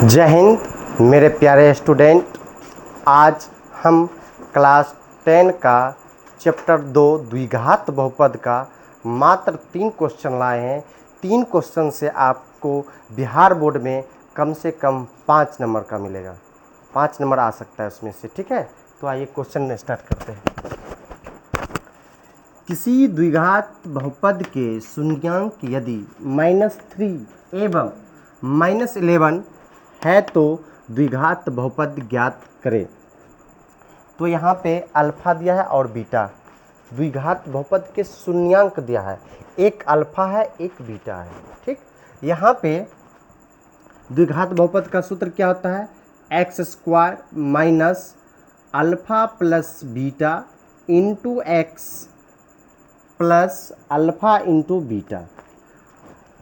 जय हिंद मेरे प्यारे स्टूडेंट। आज हम क्लास 10 का चैप्टर 2 द्विघात बहुपद का मात्र 3 क्वेश्चन लाए हैं। 3 क्वेश्चन से आपको बिहार बोर्ड में कम से कम 5 नंबर का मिलेगा, 5 नंबर आ सकता है उसमें से। ठीक है, तो आइए क्वेश्चन स्टार्ट करते हैं। किसी द्विघात बहुपद के शून्यांक यदि -3 एवं -11 है तो द्विघात बहुपद ज्ञात करें। तो यहाँ पे अल्फा दिया है और बीटा, द्विघात बहुपद के शून्यांक दिया है, एक अल्फा है एक बीटा है। ठीक, यहाँ पे द्विघात बहुपद का सूत्र क्या होता है? x² minus alpha plus beta into x plus alpha into beta.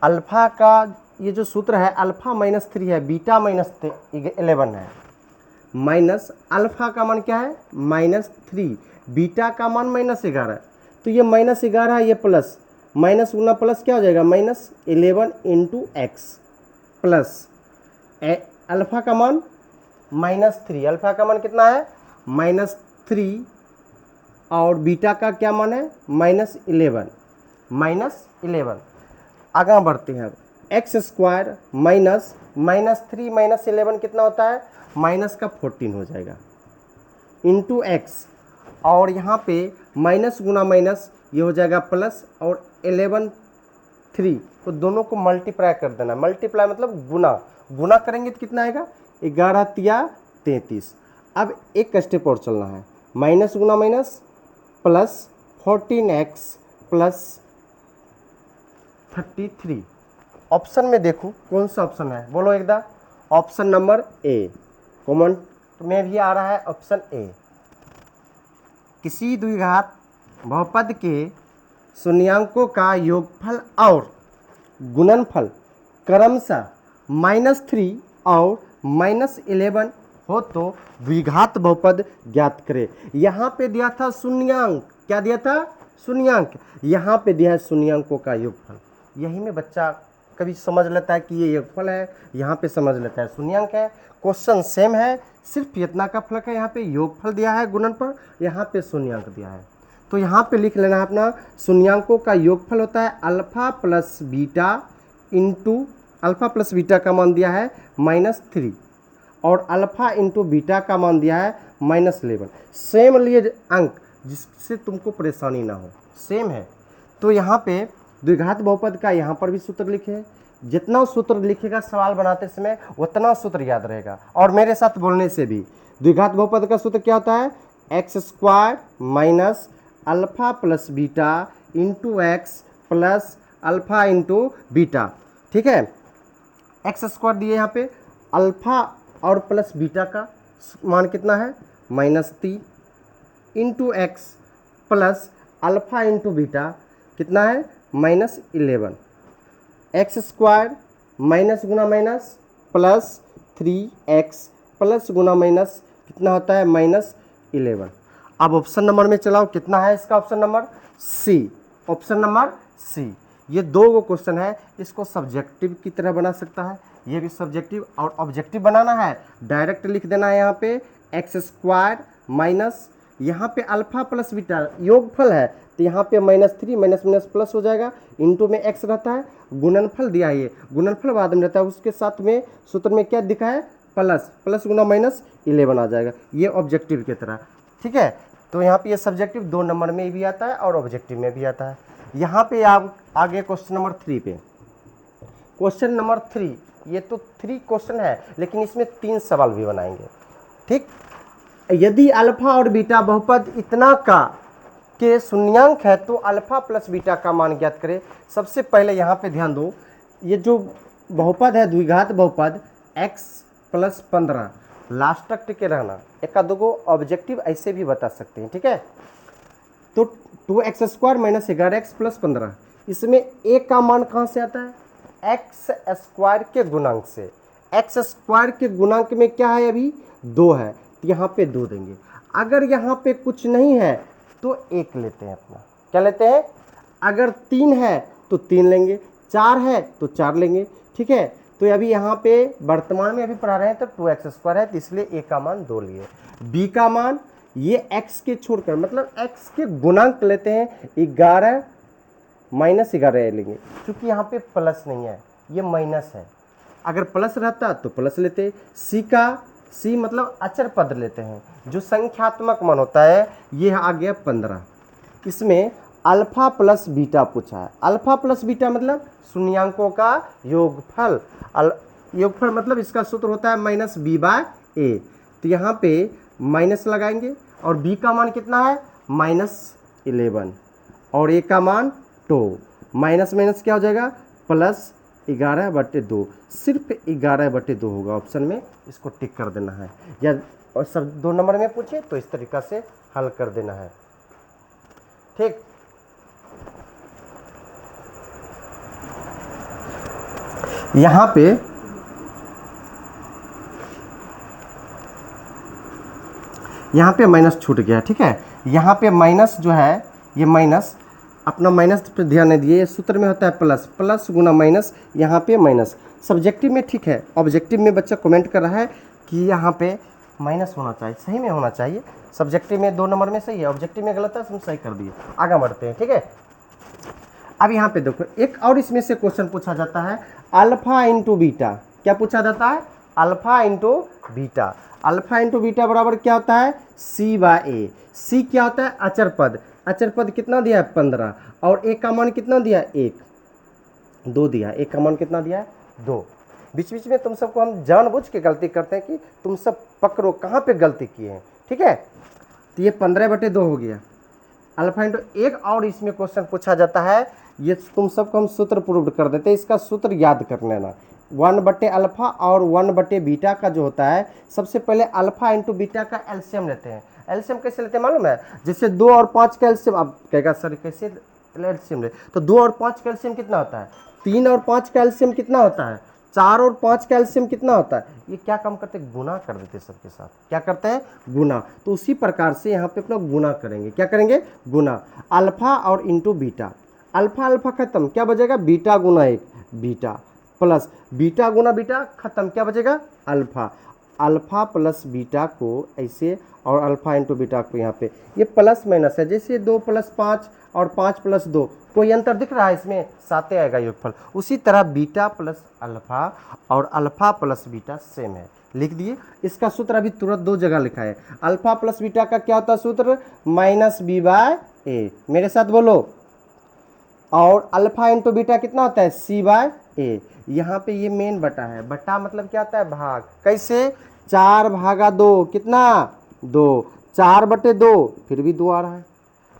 Alpha का ये जो सूत्र है, अल्फा -3 है, बीटा -11 है, माइनस अल्फा का मान क्या है? -3, बीटा का मान -11। तो ये -11 है, ये प्लस माइनस गुना प्लस क्या हो जाएगा? -11 इंटू एक्स प्लस अल्फा का मान -3, अल्फा का मान कितना है? -3 और बीटा का क्या मान है? -11। आगे बढ़ते हैं। x² माइनस -3 -11 कितना होता है? माइनस का 14 हो जाएगा इंटू एक्स, और यहाँ पे माइनस गुना माइनस ये हो जाएगा प्लस, और 11 3 तो दोनों को मल्टीप्लाई कर देना। मल्टीप्लाई मतलब गुना, गुना करेंगे तो कितना आएगा? 11 तिया 33। अब एक स्टेप और चलना है, माइनस गुना minus plus 14x plus 33। Option में देखो कौन सा ऑप्शन है, बोलो एकदा। ऑप्शन नंबर ए, कमेंट में भी आ रहा है ऑप्शन ए। किसी द्विघात बहुपद के शून्यांकों का योगफल और गुणनफल क्रमशः -3 और -11 हो तो द्विघात बहुपद ज्ञात करें। यहाँ पे दिया था शून्यांक, क्या दिया था? शून्यांक। यहाँ पे दिया है शून्यांकों का योगफल। यही में बच्चा कभी समझ लेता है कि ये योगफल है, यहाँ पे समझ लेता है शून्यांक है। क्वेश्चन सेम है, सिर्फ इतना का फर्क है, यहाँ पे योगफल दिया है गुणनफल, यहाँ पे शून्यांक दिया है। तो यहाँ पे लिख लेना है अपना, शून्यांकों का योगफल होता है alpha plus beta into, alpha plus beta का मान दिया है -3 और अल्फा इंटू बीटा का मान दिया है -11। सेम लिए अंक, जिससे तुमको परेशानी ना हो, सेम है। तो यहाँ पे द्विघात बहुपद का यहाँ पर भी सूत्र लिखे हैं। जितना सूत्र लिखेगा सवाल बनाते समय उतना सूत्र याद रहेगा, और मेरे साथ बोलने से भी। द्विघात बहुपद का सूत्र क्या होता है? x² minus alpha plus beta into x plus alpha into beta. ठीक है, x² दिए यहाँ पे, अल्फा और प्लस बीटा का मान कितना है? -3 into x plus alpha into beta कितना है? -11। x² माइनस गुना माइनस प्लस 3x प्लस गुना माइनस कितना होता है? -11। अब ऑप्शन नंबर में चलाओ, कितना है इसका? Option number C, option number C. ये 2 क्वेश्चन है, इसको सब्जेक्टिव की तरह बना सकता है, ये भी सब्जेक्टिव और ऑब्जेक्टिव बनाना है। डायरेक्ट लिख देना है यहाँ पे x² माइनस, यहाँ पे अल्फा प्लस बीटा योगफल है, तो यहाँ पे -3 माइनस माइनस प्लस हो जाएगा, इंटू में x रहता है, गुणनफल दिया है, ये गुणनफल बाद में रहता है, उसके साथ में सूत्र में क्या दिखा है? प्लस, प्लस गुना माइनस 11 आ जाएगा, ये ऑब्जेक्टिव की तरह। ठीक है, तो यहाँ पे ये सब्जेक्टिव 2 नंबर में भी आता है और ऑब्जेक्टिव में भी आता है। यहाँ पे आप आगे क्वेश्चन नंबर 3 पे, क्वेश्चन नंबर 3, ये तो 3 क्वेश्चन है लेकिन इसमें 3 सवाल भी बनाएंगे। ठीक, यदि अल्फा और बीटा बहुपद इतना का के शून्यांक है तो अल्फा प्लस बीटा का मान ज्ञात करें। सबसे पहले यहाँ पे ध्यान दो, ये जो बहुपद है द्विघात बहुपद x प्लस 15, लास्ट तक टिके रहना, एक दो गो ऑब्जेक्टिव ऐसे भी बता सकते हैं। ठीक है, तो 2x² माइनस 11x प्लस 15, इसमें a का मान कहाँ से आता है? x² के गुणांक से। x² के गुणांक में क्या है? अभी 2 है, तो यहाँ पे 2 देंगे। अगर यहाँ पे कुछ नहीं है तो 1 लेते हैं अपना, क्या लेते हैं? अगर 3 है तो 3 लेंगे, 4 है तो 4 लेंगे। ठीक है, तो अभी यहाँ पे वर्तमान में अभी पढ़ा रहे हैं तो 2x² है, तो इसलिए a का मान 2 लिए। b का मान ये x के छोड़कर मतलब x के गुणांक लेते हैं 11 -11 लेंगे, क्योंकि यहाँ पे प्लस नहीं है, ये माइनस है। अगर प्लस रहता तो प्लस लेते। c मतलब अचर पद लेते हैं, जो संख्यात्मक मान होता है, ये आ गया 15। इसमें अल्फा प्लस बीटा पूछा है। अल्फा प्लस बीटा मतलब शून्यांकों का योगफल। योगफल मतलब इसका सूत्र होता है -b/a। तो यहाँ पे माइनस लगाएंगे और b का मान कितना है -11 और a का मान 2। माइनस माइनस क्या हो जाएगा +11/2। सिर्फ 11/2 होगा ऑप्शन में, इसको टिक कर देना है। या और सब 2 नंबर में पूछे तो इस तरीका से हल कर देना है, ठीक। यहाँ पे माइनस छूट गया, ठीक है। यहाँ पे माइनस जो है, ये माइनस अपना माइनस पे ध्यान नहीं दिए, सूत्र में होता है प्लस, प्लस गुना माइनस, यहाँ पे माइनस। सब्जेक्टिव में ठीक है, ऑब्जेक्टिव में बच्चा कमेंट कर रहा है कि यहाँ पे माइनस होना चाहिए, सही में होना चाहिए। सब्जेक्टिव में 2 नंबर में सही है, ऑब्जेक्टिव में गलत है, हम सही कर दिए। आगे बढ़ते हैं, ठीक है। अब यहाँ पे देखो एक और इसमें से क्वेश्चन पूछा जाता है, अल्फा इंटू बीटा। क्या पूछा जाता है? Alpha into beta. Alpha into beta बराबर क्या होता है c/a। c क्या होता है अचर पद। अचर पद कितना दिया है 15 और a का मान कितना दिया 1 2 दिया। a का मान कितना दिया है 2। बीच बीच में तुम सबको हम जानबूझ के गलती करते हैं कि तुम सब पकड़ो कहाँ पे गलती किए हैं, ठीक है। तो ये 15/2 हो गया अल्फा इंटू। एक और इसमें क्वेश्चन पूछा जाता है, ये तुम सबको हम सूत्र प्रूव कर देते हैं, इसका सूत्र याद कर लेना। 1/अल्फा और 1/बीटा का जो होता है, सबसे पहले अल्फा इंटू बीटा का एलसीएम लेते हैं। एलसीएम कैसे लेते हैं मालूम है? जैसे 2 और 5 का एलसीएम, आप कहेगा सर कैसे एलसीएम ले, तो 2 और 5 का एलसीएम कितना होता है? 3 और 5 का एलसीएम कितना होता है? 4 और 5 का एलसीएम कितना होता है? ये क्या काम करते हैं? गुना कर देते हैं सबके साथ। क्या करते हैं? गुना। तो उसी प्रकार से यहाँ पे अपना गुना करेंगे। क्या करेंगे? गुना। अल्फा और इंटू बीटा, अल्फा अल्फा खत्म, क्या बचेगा? बीटा गुना 1 बीटा, प्लस बीटा गुना बीटा खत्म, क्या बचेगा? अल्फा। अल्फा प्लस बीटा को ऐसे और अल्फा इंटू बीटा को यहाँ पे, ये प्लस माइनस है, जैसे 2 + 5 और 5 + 2, कोई अंतर दिख रहा है इसमें? 7 आएगा योगफल। उसी तरह बीटा प्लस अल्फा और अल्फा प्लस बीटा सेम है, लिख दिए। इसका सूत्र अभी तुरंत 2 जगह लिखा है। अल्फा प्लस बीटा का क्या होता है सूत्र? -b/a। मेरे साथ बोलो। और अल्फा इंटू बीटा कितना होता है? c/a। यहाँ पे ये मेन बटा है। बटा मतलब क्या होता है? भाग। कैसे? 4/2 कितना? 2। 4/2 फिर भी 2 आ रहा है।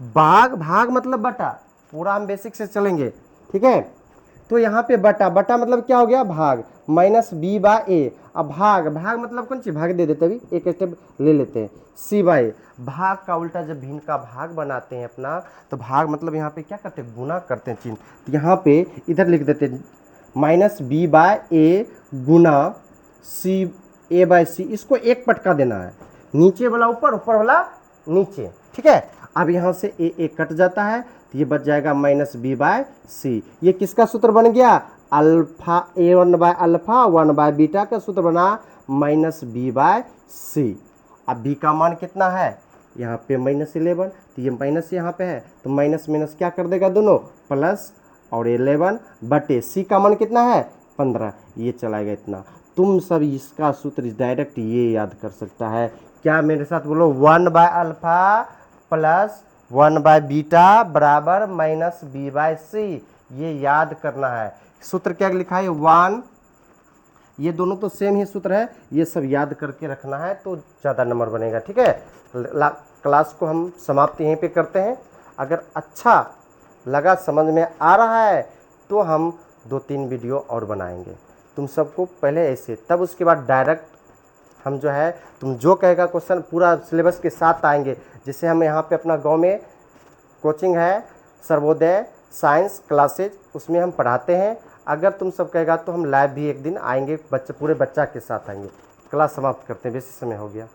भाग भाग मतलब बटा, पूरा हम बेसिक से चलेंगे, ठीक है। तो यहाँ पे बटा, बटा मतलब क्या हो गया? भाग, -b/a। अब भाग, भाग मतलब कौन सी? भाग दे देते, अभी एक स्टेप ले लेते हैं। c/a। भाग का उल्टा जब भिन्न का भाग बनाते हैं अपना, तो भाग मतलब यहाँ पे क्या करते हैं? गुना करते हैं चिन्ह। तो यहाँ पे इधर लिख देते हैं -b/a गुना a/c। इसको एक पटका देना है, नीचे वाला ऊपर, ऊपर वाला नीचे, ठीक है। अब यहाँ से a कट जाता है, तो ये बच जाएगा -b/c। ये किसका सूत्र बन गया? अल्फा a1/अल्फा 1/बीटा का सूत्र बना -b/c। अब b का मान कितना है? यहाँ पे -11, तो ये माइनस यहाँ पे है, तो माइनस माइनस क्या कर देगा दोनों? प्लस, और 11/c का मान कितना है? 15। ये चलाएगा इतना। तुम सब इसका सूत्र डायरेक्ट ये याद कर सकता है। क्या? मेरे साथ बोलो। 1/अल्फा प्लस 1/बीटा बराबर -b/c। ये याद करना है। सूत्र क्या लिखा है? 1। ये दोनों तो सेम ही सूत्र है, ये सब याद करके रखना है तो ज़्यादा नंबर बनेगा, ठीक है। क्लास को हम समाप्त यहीं पे करते हैं। अगर अच्छा लगा, समझ में आ रहा है, तो हम 2-3 वीडियो और बनाएंगे तुम सबको पहले ऐसे, तब उसके बाद डायरेक्ट हम जो है, तुम जो कहेगा क्वेश्चन पूरा सिलेबस के साथ आएंगे। जैसे हम यहाँ पे अपना गांव में कोचिंग है, सर्वोदय साइंस क्लासेज, उसमें हम पढ़ाते हैं। अगर तुम सब कहेगा तो हम लाइव भी एक दिन आएंगे, पूरे बच्चा के साथ आएंगे। क्लास समाप्त करते हैं, बेसी समय हो गया।